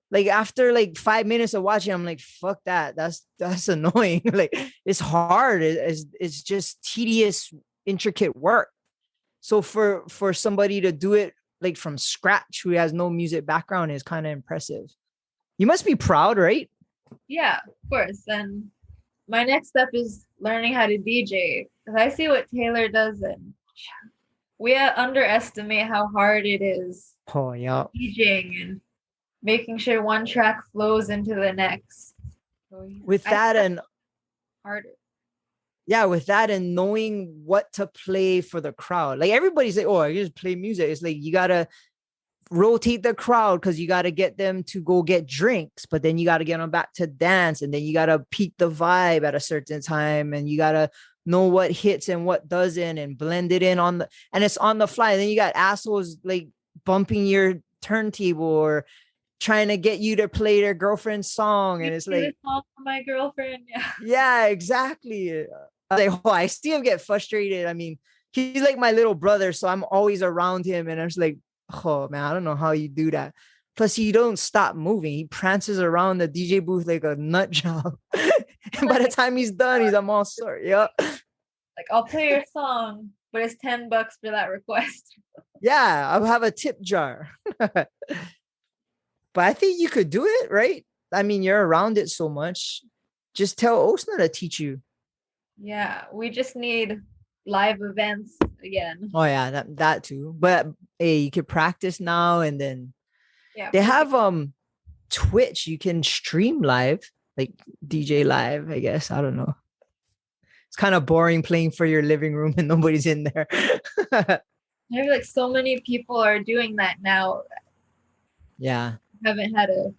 like after like 5 minutes of watching, I'm like, fuck that, that's annoying. Like it's hard, it's just tedious, intricate work. So for somebody to do it like from scratch who has no music background is kind of impressive. You must be proud, right? Yeah, of course. And my next step is learning how to DJ because I see what Taylor does, and we underestimate how hard it is Oh yeah. DJing and making sure one track flows into the next. So With I that think and harder. yeah, with that and knowing what to play for the crowd. Like everybody's like, oh, I just play music. It's like you gotta rotate the crowd because you gotta get them to go get drinks, but then you gotta get them back to dance, and then you gotta peak the vibe at a certain time, and you gotta know what hits and what doesn't, and blend it in on the and it's on the fly. And then you got assholes like bumping your turntable or trying to get you to play their girlfriend's song, and it's Play this like, song for my girlfriend. Yeah. yeah, exactly. Like, oh, I see him get frustrated. I mean, he's like my little brother, so I'm always around him, and I'm just like, oh man, I don't know how you do that. Plus, he don't stop moving. He prances around the DJ booth like a nut job. And by the time he's done, he's I'm all sorry. Yeah. Like I'll play your song, but it's $10 for that request. Yeah, I'll have a tip jar. But I think you could do it, right? I mean, you're around it so much. Just tell Osna to teach you. Yeah, we just need live events again. Oh yeah, that too. But hey, you could practice now, and then Yeah, they have Twitch. You can stream live, like DJ live, I guess. I don't know. It's kind of boring playing for your living room and nobody's in there. I feel like so many people are doing that now. Yeah. Haven't had a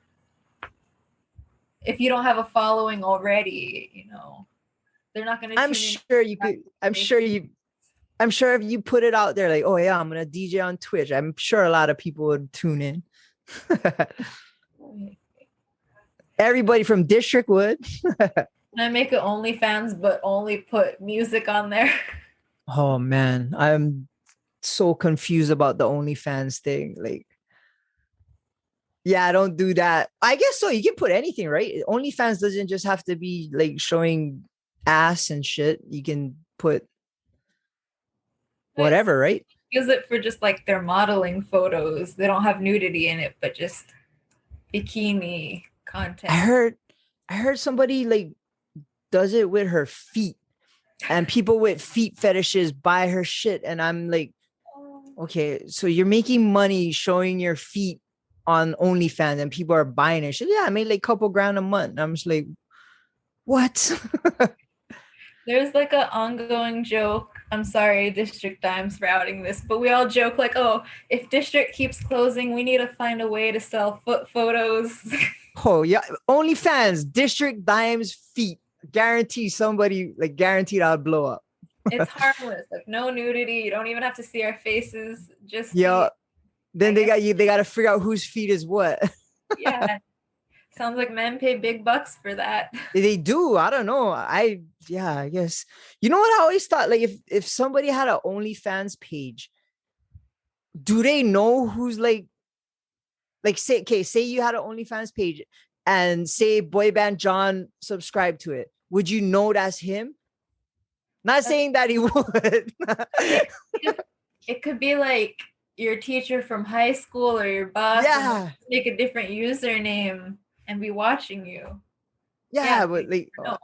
if you don't have a following already, they're not gonna I'm tune in. sure you could I'm sure if you put it out there like, oh yeah, I'm gonna DJ on Twitch, I'm sure a lot of people would tune in. Everybody from district would. Can I make it OnlyFans but only put music on there? Oh man, I'm so confused about the OnlyFans thing. Like, yeah, don't do that. I guess so. You can put anything, right? OnlyFans doesn't just have to be like showing ass and shit. You can put whatever, right? Use it for just like their modeling photos. They don't have nudity in it, but just bikini content. I heard somebody like does it with her feet, and people with feet fetishes buy her shit, and I'm like, okay, so you're making money showing your feet on OnlyFans and people are buying it. She's, yeah, I made like a couple grand a month. And I'm just like, what? There's like an ongoing joke. I'm sorry, District Dimes, for outing this, but we all joke like, oh, if District keeps closing, we need to find a way to sell foot photos. Oh yeah, OnlyFans, District Dimes feet. Guarantee somebody like guaranteed I'll blow up. It's harmless, like no nudity. You don't even have to see our faces. Just yeah. Then they got to figure out whose feet is what. Yeah. Sounds like men pay big bucks for that. They do. I don't know. I guess. You know what I always thought? Like if somebody had an OnlyFans page, do they know who's like say you had an OnlyFans page and say boy band John subscribed to it. Would you know that's him? Not saying that he would. It could be like your teacher from high school or your boss. Yeah. Make a different username and be watching you. Yeah, but like, no.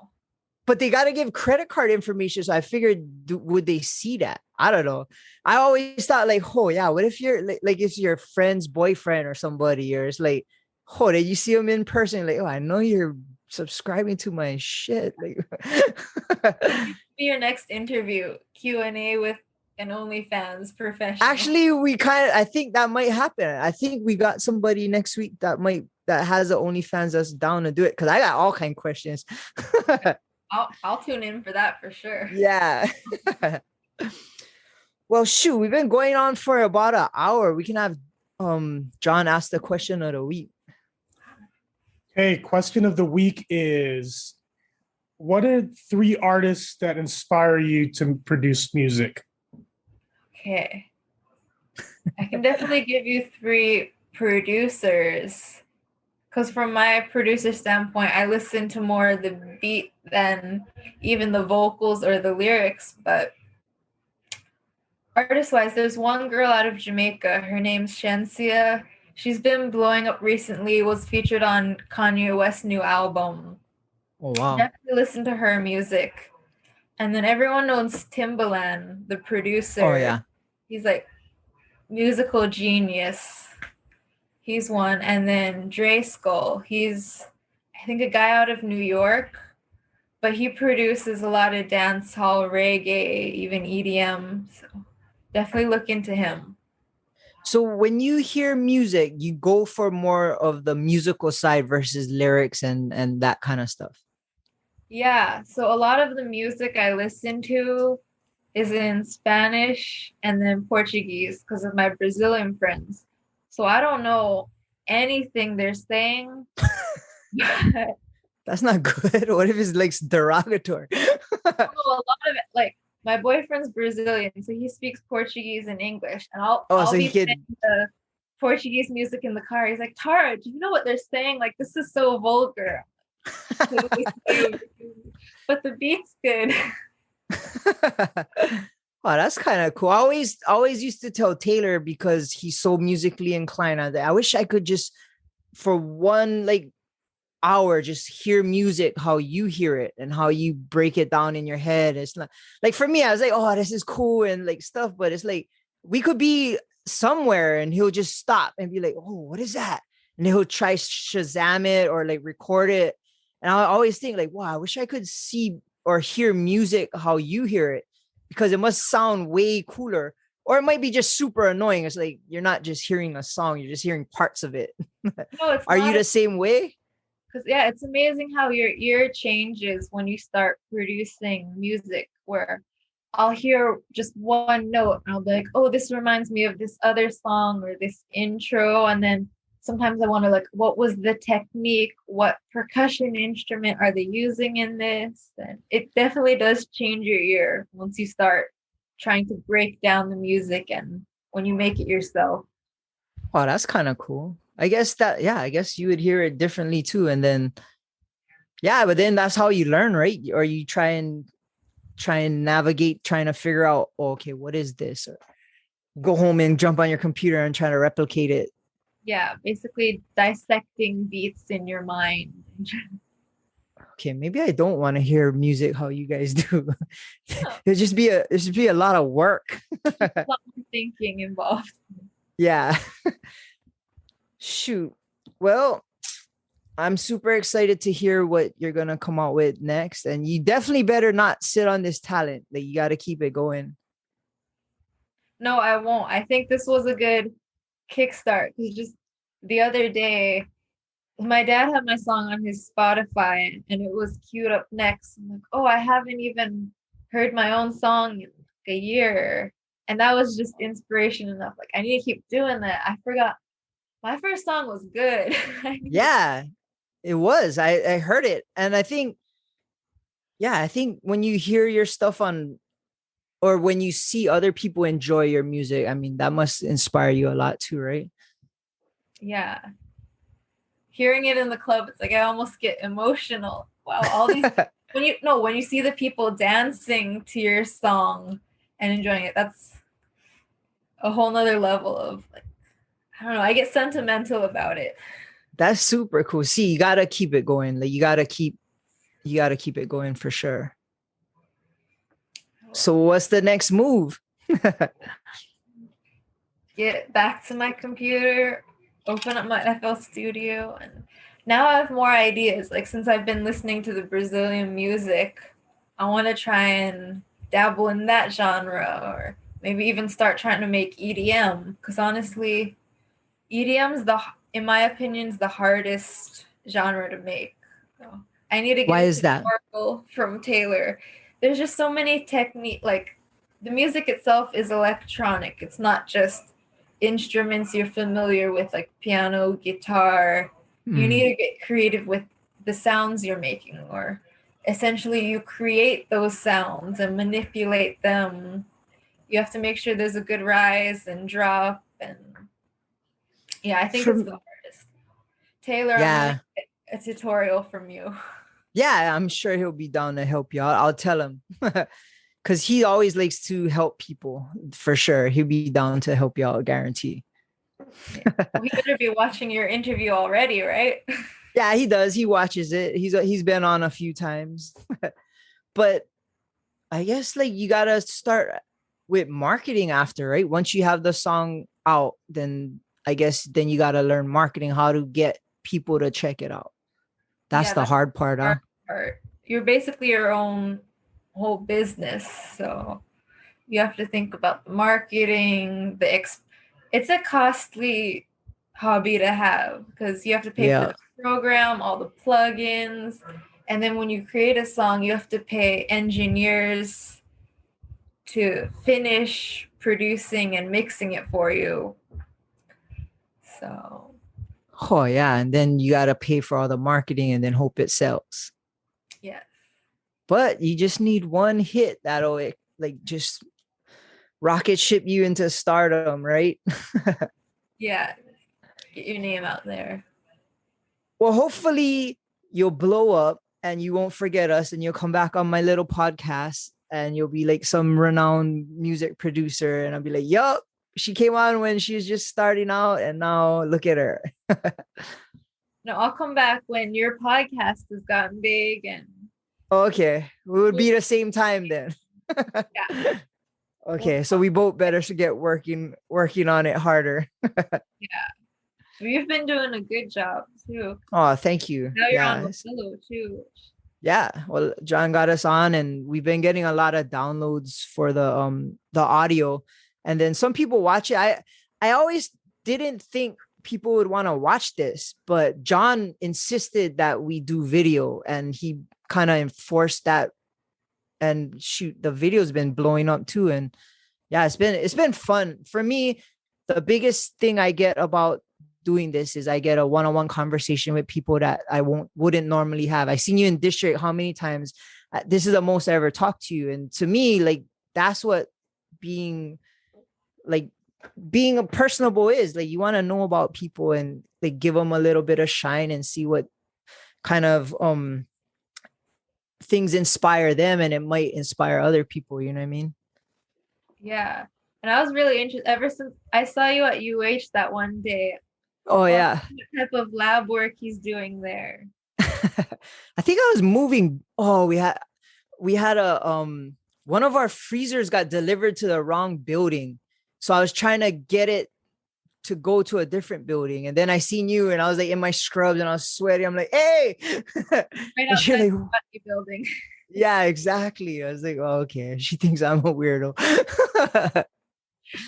but they got to give credit card information. So I figured, would they see that? I don't know. I always thought like, oh yeah, what if you're like it's your friend's boyfriend or somebody, or it's like, oh, did you see him in person? Like, oh, I know you're subscribing to my shit. Like, Be your next interview Q&A with an OnlyFans professional. actually, I think that might happen. I think we got somebody next week that has a OnlyFans that's down to do it, because I got all kind of questions. I'll tune in for that for sure. Yeah. Well, shoot, we've been going on for about an hour. We can have John ask the question of the week. Hey, question of the week is, what are 3 artists that inspire you to produce music? Okay. I can definitely give you 3 producers, because from my producer standpoint, I listen to more of the beat than even the vocals or the lyrics. But artist-wise, there's one girl out of Jamaica. Her name's Shensia. She's been blowing up recently, was featured on Kanye West's new album. Oh, wow. Definitely listen to her music. And then everyone knows Timbaland, the producer. Oh, yeah. He's like musical genius. He's one. And then Dre Skull. He's, I think, a guy out of New York, but he produces a lot of dancehall, reggae, even EDM. So definitely look into him. So when you hear music, you go for more of the musical side versus lyrics and that kind of stuff. Yeah. So a lot of the music I listen to is in Spanish and then Portuguese because of my Brazilian friends. So I don't know anything they're saying. That's not good. What if it's like derogatory? A lot of it, like my boyfriend's Brazilian, so he speaks Portuguese and English, and I'll so be playing the Portuguese music in the car. He's like, Tara, do you know what they're saying? Like, this is so vulgar. But the beat's good. Wow, that's kind of cool. I always used to tell Taylor, because he's so musically inclined, I wish I could just for one like hour just hear music how you hear it and how you break it down in your head. It's not like, for me, I was like, oh, this is cool and like stuff, but it's like we could be somewhere and he'll just stop and be like, oh, what is that? And he'll try Shazam it or like record it. And I always think like, wow, I wish I could see or hear music how you hear it, because it must sound way cooler. Or it might be just super annoying. It's like you're not just hearing a song, you're just hearing parts of it. No, Are you the same way? Because yeah, it's amazing how your ear changes when you start producing music, where I'll hear just one note and I'll be like, oh, this reminds me of this other song or this intro. And then sometimes I wonder, like, what was the technique? What percussion instrument are they using in this? And it definitely does change your ear once you start trying to break down the music and when you make it yourself. Wow, that's kind of cool. I guess you would hear it differently too. And then, yeah, but then that's how you learn, right? Or you try and navigate, trying to figure out, oh, okay, what is this? Or go home and jump on your computer and try to replicate it. Yeah, basically dissecting beats in your mind. Okay, maybe I don't want to hear music how you guys do. It should be a lot of work. A lot more thinking involved. Yeah. Shoot. Well, I'm super excited to hear what you're gonna come out with next. And you definitely better not sit on this talent. Like, you gotta keep it going. No, I won't. I think this was a good kickstart. Because just the other day, my dad had my song on his Spotify and it was queued up next. I'm like, oh, I haven't even heard my own song in like a year. And that was just inspiration enough. Like, I need to keep doing that. I forgot. My first song was good. Yeah, it was. I heard it. And I think when you hear your stuff on, or when you see other people enjoy your music, I mean, that must inspire you a lot too, right? Yeah. Hearing it in the club, it's like I almost get emotional. Wow, all these when you see the people dancing to your song and enjoying it, that's a whole nother level of, like, I don't know, I get sentimental about it. That's super cool. See, you gotta keep it going. Like, you gotta keep you got to keep it going for sure. So what's the next move? Get back to my computer, open up my FL Studio, and now I have more ideas. Like, since I've been listening to the Brazilian music, I want to try and dabble in that genre, or maybe even start trying to make EDM. Because honestly, EDM's in my opinion, is the hardest genre to make. So I need to Why get a is that? tutorial from Taylor. There's just so many like the music itself is electronic. It's not just instruments you're familiar with, like piano, guitar. You need to get creative with the sounds you're making, or essentially you create those sounds and manipulate them. You have to make sure there's a good rise and drop, and yeah, I think it's the hardest. Taylor, I'm gonna get a tutorial from you. Yeah, I'm sure he'll be down to help you. I'll tell him. Because he always likes to help people, for sure. He'll be down to help you out, guarantee. Well, he better be watching your interview already, right? Yeah, he does. He watches it. He's been on a few times. But I guess like you gotta start with marketing after, right? Once you have the song out, then I guess then you gotta learn marketing, how to get people to check it out. That's the hard part, huh? You're basically your own whole business, so you have to think about the marketing. It's a costly hobby to have, because you have to pay for the program, all the plugins, and then when you create a song, you have to pay engineers to finish producing and mixing it for you. So oh yeah, and then you gotta pay for all the marketing and then hope it sells. yes. But you just need one hit that'll like just rocket ship you into stardom, right? Yeah. Get your name out there. Well, hopefully you'll blow up and you won't forget us, and you'll come back on my little podcast and you'll be like some renowned music producer, and I'll be like, yup, she came on when she was just starting out and now look at her. No, I'll come back when your podcast has gotten big, and okay, we would be the same time then. yeah. Okay, so we both better should get working on it harder. Yeah, you've been doing a good job too. Oh, thank you. Now you're on the pillow too. Yeah, well, John got us on, and we've been getting a lot of downloads for the audio, and then some people watch it. I always didn't think people would want to watch this, but John insisted that we do video, and he kind of enforced that. And shoot, the video's been blowing up too, and yeah, it's been fun for me. The biggest thing I get about doing this is I get a one-on-one conversation with people that I wouldn't normally have. I seen you in district how many times. This is the most I ever talked to you, and to me, like, that's what being a personable is. Like, you want to know about people and like give them a little bit of shine and see what kind of things inspire them, and it might inspire other people, you know what I mean? Yeah. And I was really interested ever since I saw you at UH that one day. Oh yeah. What type of lab work he's doing there? I think I was moving. Oh, we had a one of our freezers got delivered to the wrong building. So I was trying to get it to go to a different building, and then I seen you, and I was like in my scrubs and I was sweaty. I'm like, hey, right outside like, the building. Yeah, exactly. I was like, oh, okay, she thinks I'm a weirdo.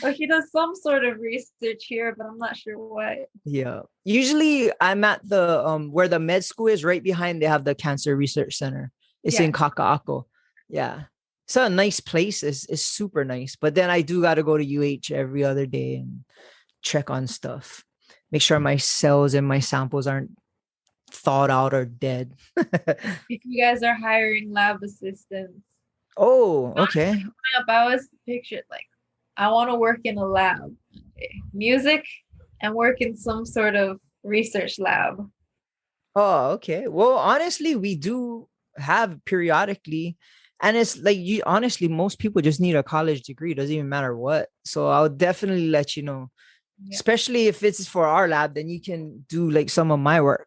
Well, he does some sort of research here, but I'm not sure what. Yeah, usually I'm at the where the med school is. Right behind, they have the cancer research center. It's in Kaka'ako. Yeah, it's a nice place. It's super nice. But then I do got to go to UH every other day and check on stuff, make sure my cells and my samples aren't thawed out or dead. If you guys are hiring lab assistants. Oh, okay. I was pictured like, I want to work in a lab, music, and work in some sort of research lab. Oh, okay. Well, honestly, we do have periodically, and it's like, you honestly, most people just need a college degree. It doesn't even matter what. So I'll definitely let you know. Yeah. Especially if it's for our lab, then you can do like some of my work.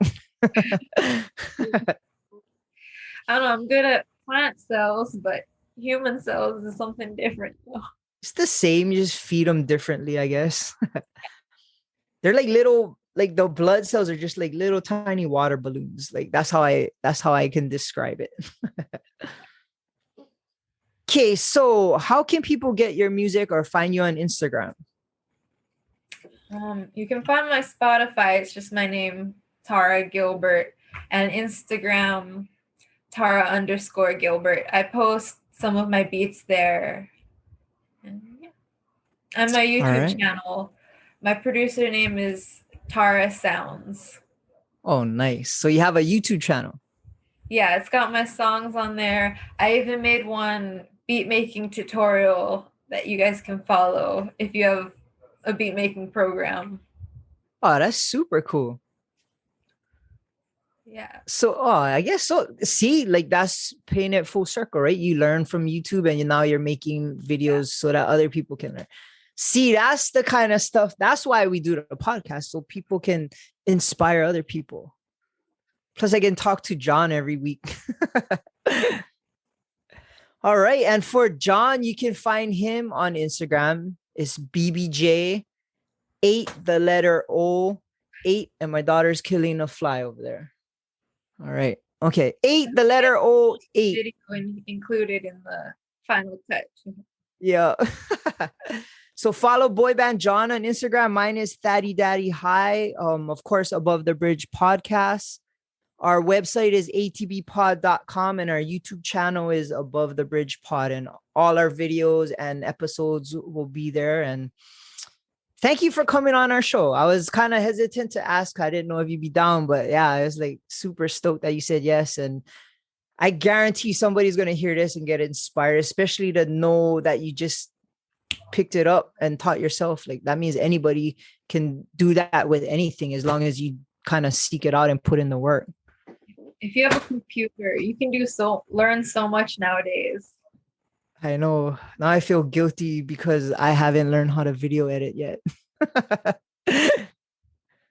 I don't know. I'm good at plant cells, but human cells is something different. It's the same. You just feed them differently, I guess. They're like little, like the blood cells are just like little tiny water balloons. Like that's how I can describe it. Okay, so how can people get your music or find you on Instagram? You can find my Spotify. It's just my name, Tara Gilbert, and Instagram, Tara_Gilbert. I post some of my beats there. And my YouTube channel, my producer name is Tara Sounds. Oh, nice. So you have a YouTube channel. Yeah, it's got my songs on there. I even made one beat making tutorial that you guys can follow if you have a beat making program. Oh, that's super cool. Yeah. So, I guess so. See, like that's paying it full circle, right? You learn from YouTube and now you're making videos so that other people can learn. See, that's the kind of stuff. That's why we do the podcast, so people can inspire other people. Plus, I can talk to John every week. All right. And for John, you can find him on Instagram. It's BBJ8, the letter O, 8. And my daughter's killing a fly over there. All right. Okay. 8, the letter O, 8. Video included in the final touch. Yeah. So follow Boy Band John on Instagram. Mine is Thaddy Daddy High. Of course, Above the Bridge podcast. Our website is atbpod.com and our YouTube channel is Above the Bridge Pod, and all our videos and episodes will be there. And thank you for coming on our show. I was kind of hesitant to ask. I didn't know if you'd be down, but yeah, I was like super stoked that you said yes. And I guarantee somebody's going to hear this and get inspired, especially to know that you just picked it up and taught yourself. Like that means anybody can do that with anything as long as you kind of seek it out and put in the work. If you have a computer, you can learn so much nowadays. I know. Now I feel guilty because I haven't learned how to video edit yet.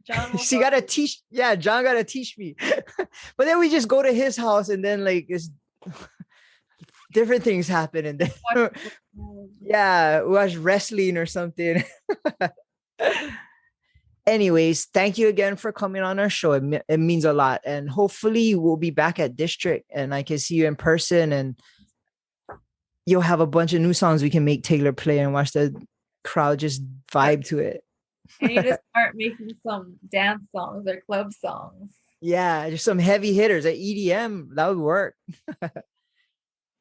John John got to teach me. But then we just go to his house and then like it's different things happen. And then watch wrestling or something. Anyways, thank you again for coming on our show. It means a lot. And hopefully we'll be back at District and I can see you in person and you'll have a bunch of new songs we can make Taylor play and watch the crowd just vibe to it. I need to start making some dance songs or club songs. Yeah, just some heavy hitters at EDM. That would work.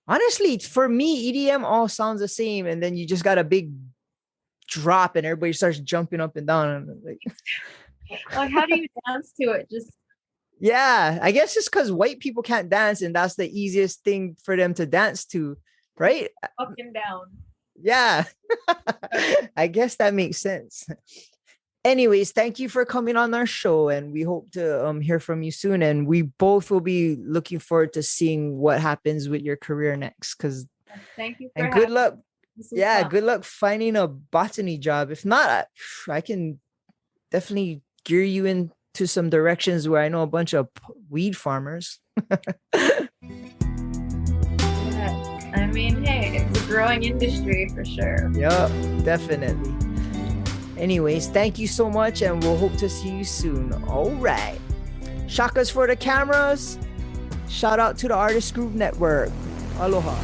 Honestly, for me, EDM all sounds the same. And then you just got a big drop and everybody starts jumping up and down. And like how do you dance to it? Yeah, I guess it's because white people can't dance and that's the easiest thing for them to dance to, right? Up and down. Yeah. I guess that makes sense. Anyways, thank you for coming on our show and we hope to hear from you soon. And we both will be looking forward to seeing what happens with your career next. Thank you. And good luck. Yeah, fun. Good luck finding a botany job. If not, I can definitely gear you into some directions where I know a bunch of weed farmers. Yeah. I mean, hey, it's a growing industry for sure. Yeah, definitely. Anyways, thank you so much and we'll hope to see you soon. All right. Shakas for the cameras. Shout out to the Artist Group Network. Aloha.